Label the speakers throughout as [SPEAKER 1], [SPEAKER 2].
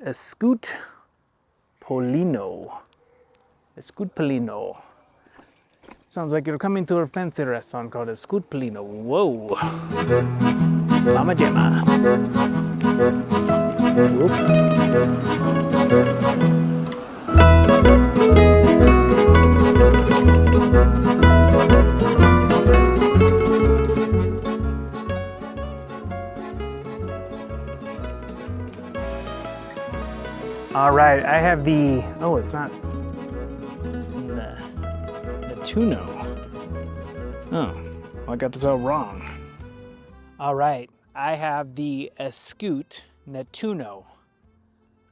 [SPEAKER 1] Eskute Polino. Eskute Polino. Sounds like you're coming to a fancy restaurant called Eskute Polino. Whoa. Mama Gemma. All right, I have the, oh, it's not, it's the Netuno. Oh, well, I got this all wrong. All right, I have the Eskute Netuno.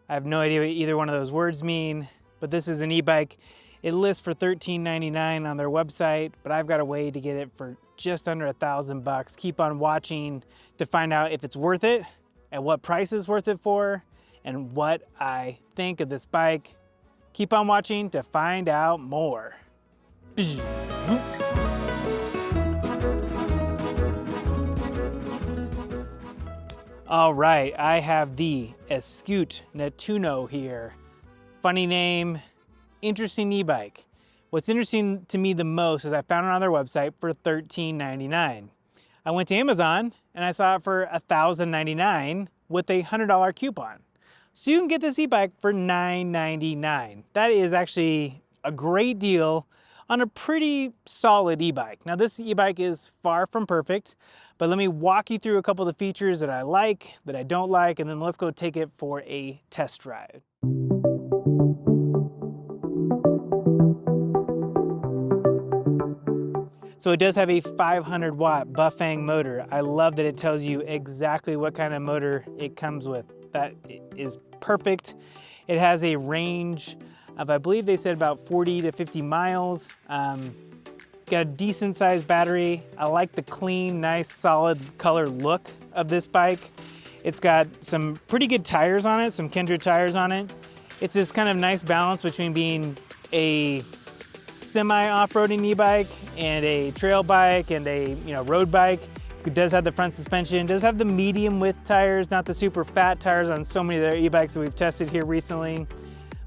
[SPEAKER 1] I have no idea what either one of those words mean, but this is an e-bike. It lists for $13.99 on their website, but I've got a way to get it for just under $1,000. Keep on watching to find out if it's worth it and what price is worth it for and what I think of this bike. Keep on watching to find out more. All right, I have the Eskute Netuno here. Funny name, interesting e-bike. What's interesting to me the most is I found it on their website for $13.99. I went to Amazon and I saw it for $1,099 with a $100 coupon. So you can get this e-bike for $9.99. That is actually a great deal on a pretty solid e-bike. Now this e-bike is far from perfect, but let me walk you through a couple of the features that I like, that I don't like, and then let's go take it for a test ride. So it does have a 500 watt Bafang motor. I love that it tells you exactly what kind of motor it comes with. That is perfect. It has a range of, I believe they said about 40 to 50 miles. Got a decent sized battery. I like the clean, nice, solid color look of this bike. It's got some pretty good tires on it, some Kendra tires on it. It's this kind of nice balance between being a semi-off-roading e-bike and a trail bike and a road bike. It does have the front suspension, does have the medium width tires, not the super fat tires on so many of their e-bikes that we've tested here recently.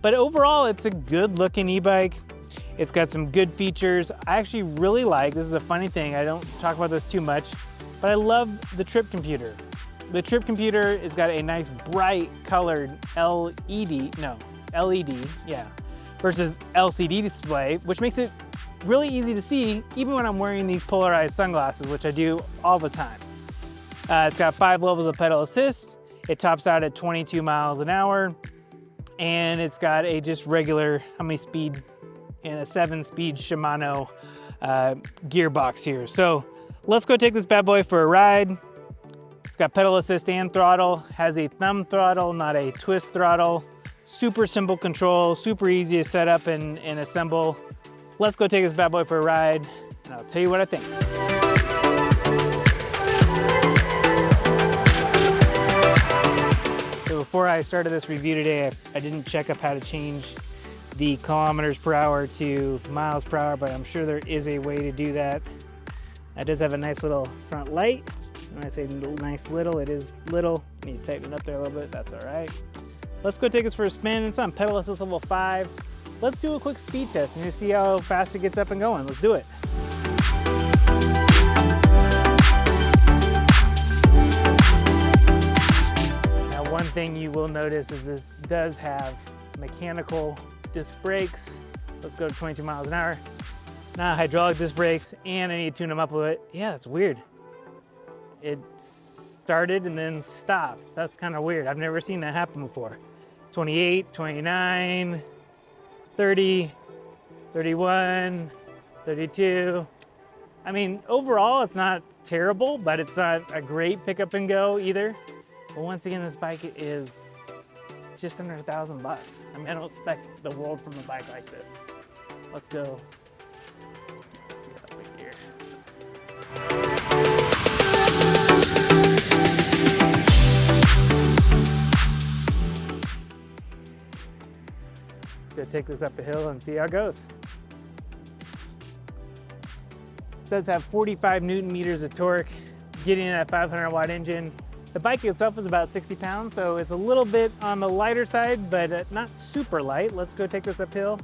[SPEAKER 1] But overall, it's a good looking e-bike. It's got some good features. I actually really like, this is a funny thing, I don't talk about this too much, but I love the trip computer. The trip computer has got a nice bright colored LED, versus LCD display, which makes it really easy to see even when I'm wearing these polarized sunglasses, which I do all the time. It's got 5 levels of pedal assist. It tops out at 22 miles an hour. And it's got a just regular, speed, and a 7-speed Shimano gearbox here. So let's go take this bad boy for a ride. It's got pedal assist and throttle, has a thumb throttle, not a twist throttle. Super simple control, super easy to set up and assemble. Let's go take this bad boy for a ride, and I'll tell you what I think. So before I started this review today, I didn't check up how to change the kilometers per hour to miles per hour, but I'm sure there is a way to do that. It does have a nice little front light. When I say nice little, it is little. I need to tighten it up there a little bit, that's all right. Let's go take this for a spin. It's on pedal assist level 5. Let's do a quick speed test and just see how fast it gets up and going. Let's do it. Now, one thing you will notice is this does have mechanical disc brakes. Let's go to 22 miles an hour. Now hydraulic disc brakes, and I need to tune them up a bit. Yeah, it's weird. It started and then stopped. That's kind of weird. I've never seen that happen before. 28, 29, 30, 31, 32. I mean, overall, it's not terrible, but it's not a great pick up and go either. But once again, this bike is just under $1,000. I mean, I don't expect the world from a bike like this. Let's go. Let's see up here. Let's go take this up a hill and see how it goes. This does have 45 Newton meters of torque, getting that 500 watt engine. The bike itself is about 60 pounds, so it's a little bit on the lighter side, but not super light. Let's go take this uphill.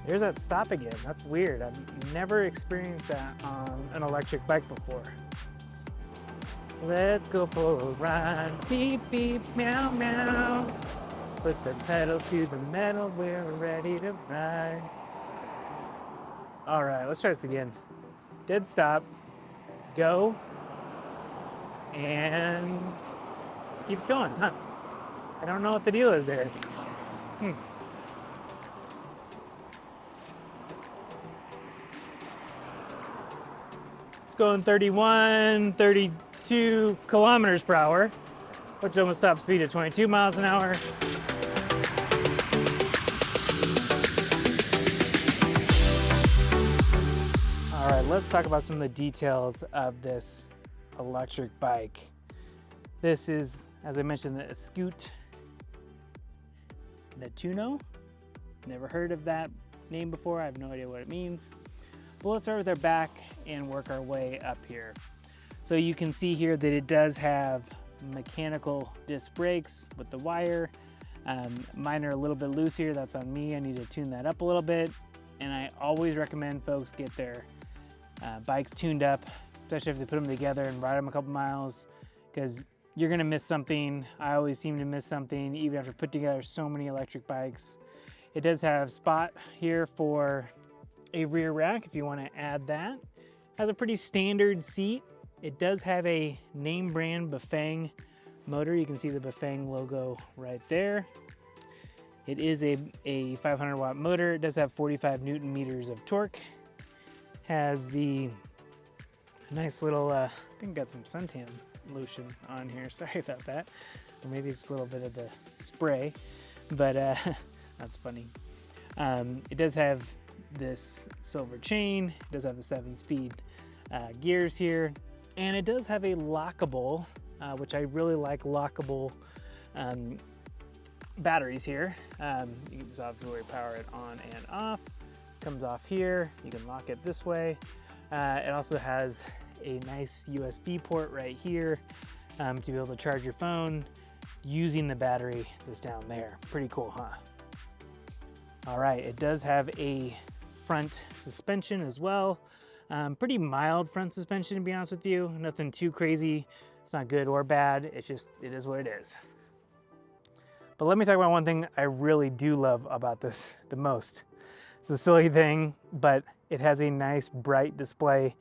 [SPEAKER 1] There's that stop again. That's weird. I've never experienced that on an electric bike before. Let's go for a ride. Beep, beep, meow, meow. Put the pedal to the metal. We're ready to ride. All right, let's try this again. Dead stop. Go. And keeps going, huh? I don't know what the deal is there. It's going 31, 32 kilometers per hour, which almost top speed at 22 miles an hour. All right, let's talk about some of the details of this electric bike. This is, as I mentioned, the Eskute Netuno. Never heard of that name before. I have no idea what it means. But let's start with our back and work our way up here. So you can see here that it does have mechanical disc brakes with the wire. Mine are a little bit loose here. That's on me. I need to tune that up a little bit. And I always recommend folks get their bikes tuned up, especially if they put them together and ride them a couple miles, because you're gonna miss something. I always seem to miss something, even after putting together so many electric bikes. It does have spot here for a rear rack if you wanna add that. Has a pretty standard seat. It does have a name brand Bafang motor. You can see the Bafang logo right there. It is a 500 watt motor. It does have 45 Newton meters of torque. Has the nice little, I think got some suntan lotion on here. Sorry about that. Or maybe it's a little bit of the spray, but that's funny. It does have this silver chain. It does have the 7-speed gears here. And it does have a lockable, which I really like lockable batteries here. You can just obviously power it on and off. Comes off here. You can lock it this way. It also has a nice USB port right here to be able to charge your phone using the battery that's down there. Pretty cool, huh? All right, it does have a front suspension as well. Pretty mild front suspension, to be honest with you. Nothing too crazy. It's not good or bad. It's just, it is what it is. But let me talk about one thing I really do love about this the most. It's a silly thing, but it has a nice bright display,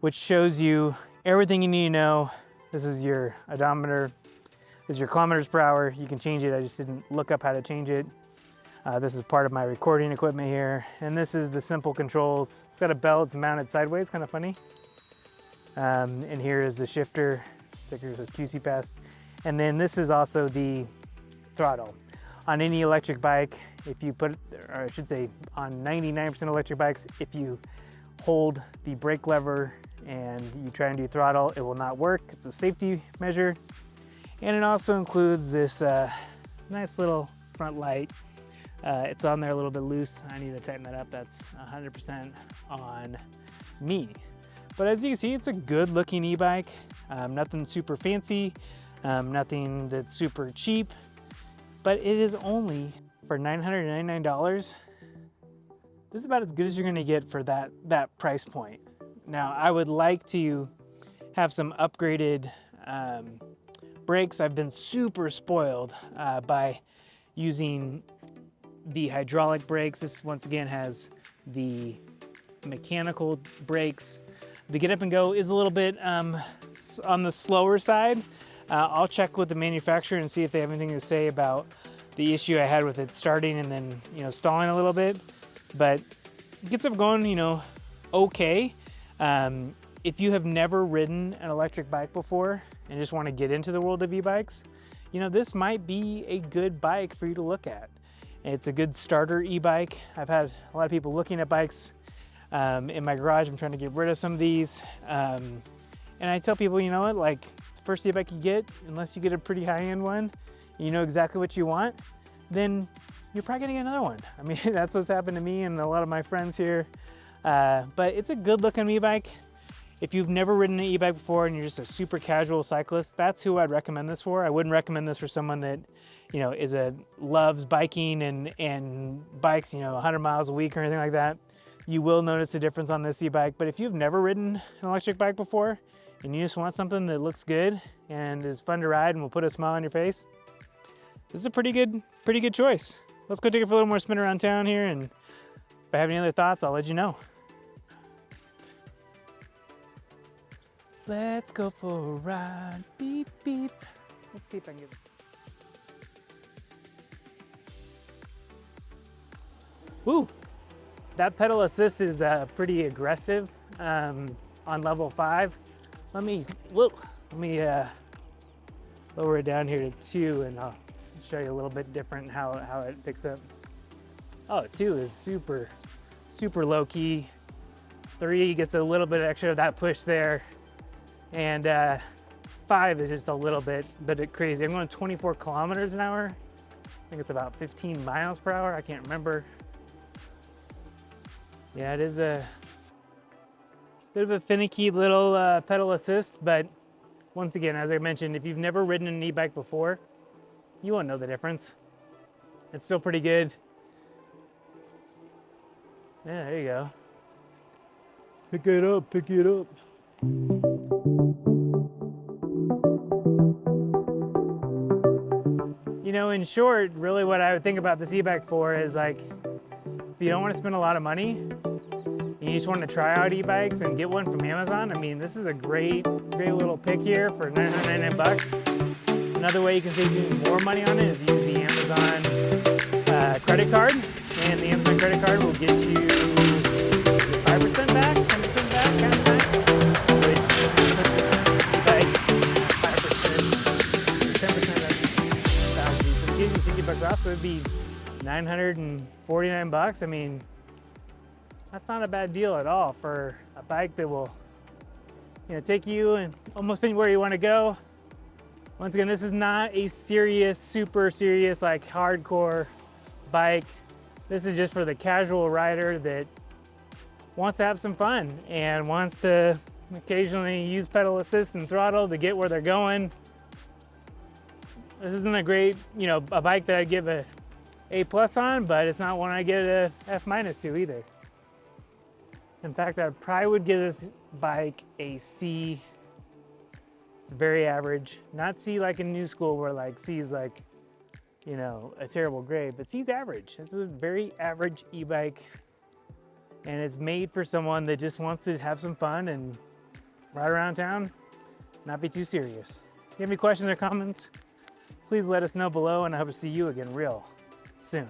[SPEAKER 1] which shows you everything you need to know. This is your odometer. This is your kilometers per hour. You can change it. I just didn't look up how to change it. This is part of my recording equipment here. And this is the simple controls. It's got a bell, it's mounted sideways, kind of funny. And here is the shifter. Sticker says QC Pass. And then this is also the throttle. On any electric bike, if you put, or I should say on 99% electric bikes, if you hold the brake lever and you try and do throttle, it will not work. It's a safety measure. And it also includes this nice little front light. It's on there a little bit loose. I need to tighten that up. That's 100% on me. But as you can see, it's a good looking e-bike. Nothing super fancy, nothing that's super cheap, but it is only for $999. This is about as good as you're gonna get for that price point. Now, I would like to have some upgraded brakes. I've been super spoiled by using the hydraulic brakes. This once again has the mechanical brakes. The get up and go is a little bit on the slower side. I'll check with the manufacturer and see if they have anything to say about the issue I had with it starting and then, you know, stalling a little bit, but it gets up going, you know, okay. If you have never ridden an electric bike before and just want to get into the world of e-bikes, you know, this might be a good bike for you to look at. It's a good starter e-bike. I've had a lot of people looking at bikes in my garage. I'm trying to get rid of some of these. And I tell people, you know what, like the first e-bike you get, unless you get a pretty high-end one, you know exactly what you want, then you're probably gonna get another one. I mean, that's what's happened to me and a lot of my friends here. But it's a good looking e-bike. If you've never ridden an e-bike before and you're just a super casual cyclist, that's who I'd recommend this for. I wouldn't recommend this for someone that, you know, loves biking and bikes, you know, 100 miles a week or anything like that. You will notice a difference on this e-bike. But if you've never ridden an electric bike before and you just want something that looks good and is fun to ride and will put a smile on your face, this is a pretty good choice. Let's go take it for a little more spin around town here, and if I have any other thoughts, I'll let you know. Let's go for a ride, beep, beep. Let's see if I can get this. Woo, that pedal assist is pretty aggressive on level 5. Let me lower it down here to 2 and I'll show you a little bit different how it picks up. Oh, 2 is super low key. 3 gets a little bit extra of that push there. And 5 is just a little bit crazy. I'm going 24 kilometers an hour. I think it's about 15 miles per hour. I can't remember. Yeah, it is a bit of a finicky little pedal assist, but once again, as I mentioned, if you've never ridden an e-bike before, you won't know the difference. It's still pretty good. Yeah, there you go. Pick it up, pick it up. You know, in short, really what I would think about this e-bike for is like, if you don't want to spend a lot of money, and you just want to try out e-bikes and get one from Amazon, I mean, this is a great little pick here for 999 bucks. Another way you can save even more money on it is use the Amazon credit card, and the Amazon credit card will get you 5% back, 10% back, kind of back, which puts this e-bike 5%, 10% back. So it gives you 50 bucks off, so it'd be 949 bucks. I mean, that's not a bad deal at all for a bike that will, you know, take you and almost anywhere you want to go. Once again, this is not a serious, super serious, like hardcore bike. This is just for the casual rider that wants to have some fun and wants to occasionally use pedal assist and throttle to get where they're going. This isn't a great, you know, a bike that I'd give a A+ on, but it's not one I get a F- to either. In fact, I probably would give this bike a C. It's very average. Not C like in new school where like C is like, you know, a terrible grade, but C's average. This is a very average e-bike, and it's made for someone that just wants to have some fun and ride around town, not be too serious. If you have any questions or comments, please let us know below, and I hope to see you again real soon.